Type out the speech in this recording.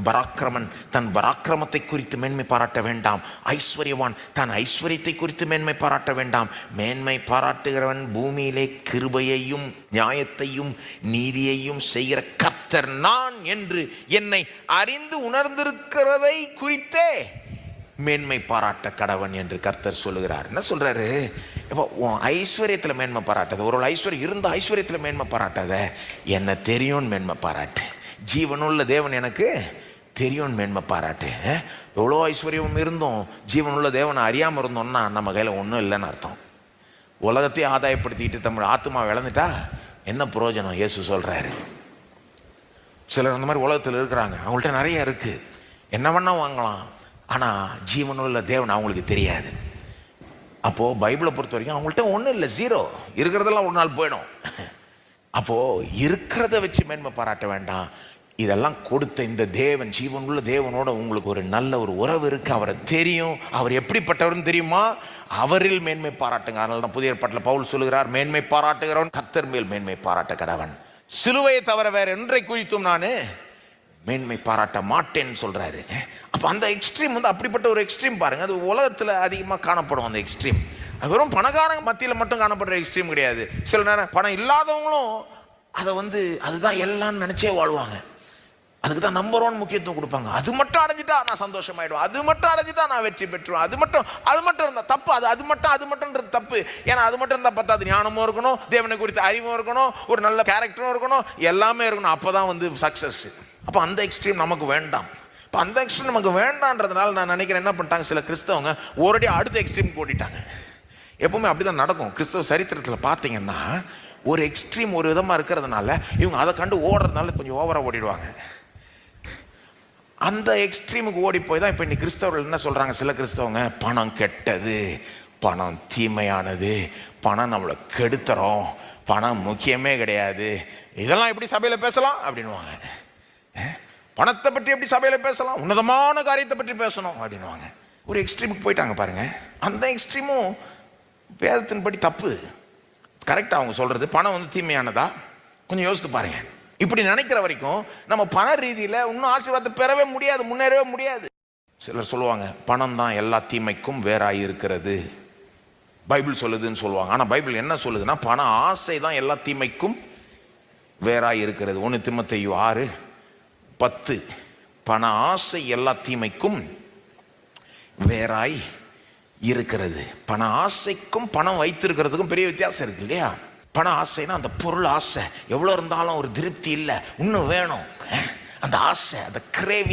பராக்கிரமன் தன் பராக்கிரமத்தை குறித்து மேன்மை பாராட்ட வேண்டாம். ஐஸ்வர்யவான் தன் ஐஸ்வர்யத்தை குறித்து மேன்மை பாராட்ட வேண்டாம். மேன்மை பாராட்டுகிறவன் பூமியிலே கிருபையையும் நியாயத்தையும் நீதியையும் செய்கிற கர்த்தர் நான் என்று என்னை அறிந்து உணர்ந்திருக்கிறதை குறித்தே மேன்மை பாராட்ட கடவன் என்று கர்த்தர் சொல்லுகிறார். என்ன சொல்றாரு? இப்போ உன் ஐஸ்வர்யத்தில் மேன்மை பாராட்டாத, ஒரு ஐஸ்வர்யம் இருந்த ஐஸ்வர்யத்தில் மேன்மை பாராட்டாத, என்ன தெரியும்னு மேன்மை பாராட்டு. ஜீவனுள்ள தேவன் எனக்கு தெரியும்னு மேன்மை பாராட்டு. எவ்வளோ ஐஸ்வர்யம் இருந்தோம் ஜீவனுள்ள தேவனை அறியாமல் இருந்தோம்னா நம்ம கையில் ஒன்றும் இல்லைன்னு அர்த்தம். உலகத்தையே ஆதாயப்படுத்திக்கிட்டு தமிழ் ஆத்மா விளந்துட்டா என்ன பிரயோஜனம்? இயேசு சொல்கிறாரு. சிலர் அந்த மாதிரி உலகத்தில் இருக்கிறாங்க, அவங்கள்ட்ட நிறைய இருக்குது, என்ன வேணால் வாங்கலாம், ஆனால் ஜீவனுள்ள தேவன் அவங்களுக்கு தெரியாது. அப்போது பைபிளை பொறுத்த வரைக்கும் அவங்கள்ட்ட ஒன்றும் இல்லை, ஜீரோ. இருக்கிறதெல்லாம் ஒரு நாள் போயிடும். அப்போது இருக்கிறத வச்சு மேன்மை பாராட்ட வேண்டாம். இதெல்லாம் கொடுத்த இந்த தேவன், ஜீவனுள்ள தேவனோட உங்களுக்கு ஒரு நல்ல ஒரு உறவு இருக்குது, அவரை தெரியும், அவர் எப்படிப்பட்டவர்னு தெரியுமா, அவரில் மேன்மை பாராட்டுங்க. அதனால தான் புதிய ஏற்பாட்டில் பவுல் சொல்லுகிறார், மேன்மை பாராட்டுகிறவன் கர்த்தர் மேல் மேன்மை பாராட்ட கடவன். சிலுவையை தவிர வேற ஒன்றை குறித்தும் நான் மேன்மை பாராட்ட மாட்டேன்னு சொல்றாரு. அப்போ அந்த எக்ஸ்ட்ரீம் வந்து அப்படிப்பட்ட ஒரு எக்ஸ்ட்ரீம் பாருங்க, அது உலகத்தில் அதிகமாக காணப்படும். அந்த எக்ஸ்ட்ரீம் வெறும் பணக்காரங்க மத்தியில் மட்டும் காணப்படுற எக்ஸ்ட்ரீம் கிடையாது. சில நேரம் பணம் இல்லாதவங்களும் அதை வந்து அதுதான் எல்லாம் நினைச்சே வாழ்வாங்க. அதுக்கு தான் நம்பர் 1 முக்கியத்துவம் கொடுப்பாங்க. அது மட்டும் அடைஞ்சிட்டா நான் சந்தோஷமாயிடுவேன், அது மட்டும் அடைஞ்சிட்டா நான் வெற்றி பெற்றுவேன், அது மட்டும் இருந்தால் தப்பு, அது மட்டும்ன்றது தப்பு. ஏன்னா அது மட்டும் இருந்தால் பத்தாது, ஞானமும் இருக்கணும், தேவனை குறித்த அறிவும் இருக்கணும், ஒரு நல்ல கேரக்டரும் இருக்கணும், எல்லாமே இருக்கணும், அப்போ தான் வந்து சக்ஸஸ். அப்போ அந்த எக்ஸ்ட்ரீம் நமக்கு வேண்டாம். இப்போ அந்த எக்ஸ்ட்ரீம் நமக்கு வேண்டான்றதுனால நான் நினைக்கிறேன் என்ன பண்ணிட்டாங்க சில கிறிஸ்தவங்க, ஒரே அடுத்த எக்ஸ்ட்ரீம் ஓடிட்டாங்க. எப்பவுமே அப்படி தான் நடக்கும். கிறிஸ்தவ சரித்திரத்தில் பார்த்தீங்கன்னா ஒரு எக்ஸ்ட்ரீம் ஒரு விதமாக இருக்கிறதுனால இவங்க அதை கண்டு ஓடுறதுனால கொஞ்சம் ஓவராக ஓடிடுவாங்க. அந்த எக்ஸ்ட்ரீமுக்கு ஓடி போய் தான் இப்போ இன்னைக்கு கிறிஸ்தவர்கள் என்ன சொல்கிறாங்க, சில கிறிஸ்தவங்க, பணம் கெட்டது, பணம் தீமையானது, பணம் நம்மளை கெடுத்துறோம், பணம் முக்கியமே கிடையாது, இதெல்லாம் எப்படி சபையில் பேசலாம் அப்படின்வாங்க. பணத்தை பற்றி எப்படி சபையில் பேசலாம், உன்னதமான காரியத்தை பற்றி பேசணும் அப்படின்வாங்க. ஒரு எக்ஸ்ட்ரீமுக்கு போயிட்டாங்க பாருங்க. அந்த எக்ஸ்ட்ரீமும் வேதத்தின்படி தப்பு. கரெக்டாக அவங்க சொல்கிறது பணம் வந்து தீமையானதா கொஞ்சம் யோசித்து பாருங்க. இப்படி நினைக்கிற வரைக்கும் நம்ம பண ரீதியில் இன்னும் ஆசீர்வாதத்தை பெறவே முடியாது, முன்னேறவே முடியாது. சிலர் சொல்லுவாங்க பணம் தான் எல்லா தீமைக்கும் வேறாய் இருக்கிறது, பைபிள் சொல்லுதுன்னு சொல்லுவாங்க. ஆனால் பைபிள் என்ன சொல்லுதுன்னா பண ஆசை தான் எல்லா தீமைக்கும் வேறாய் இருக்கிறது. 1 தீமோத்தேயு 6:10 பண ஆசை எல்லா தீமைக்கும் வேறாய் இருக்கிறது. பண ஆசைக்கும் பணம் வைத்திருக்கிறதுக்கும் பெரிய வித்தியாசம் இருக்கு இல்லையா? பண ஆசைனா அந்த பொருள் ஆசை, எவ்வளோ இருந்தாலும் ஒரு திருப்தி இல்லை, இன்னும் வேணும், அந்த ஆசை, அந்த கிரேவி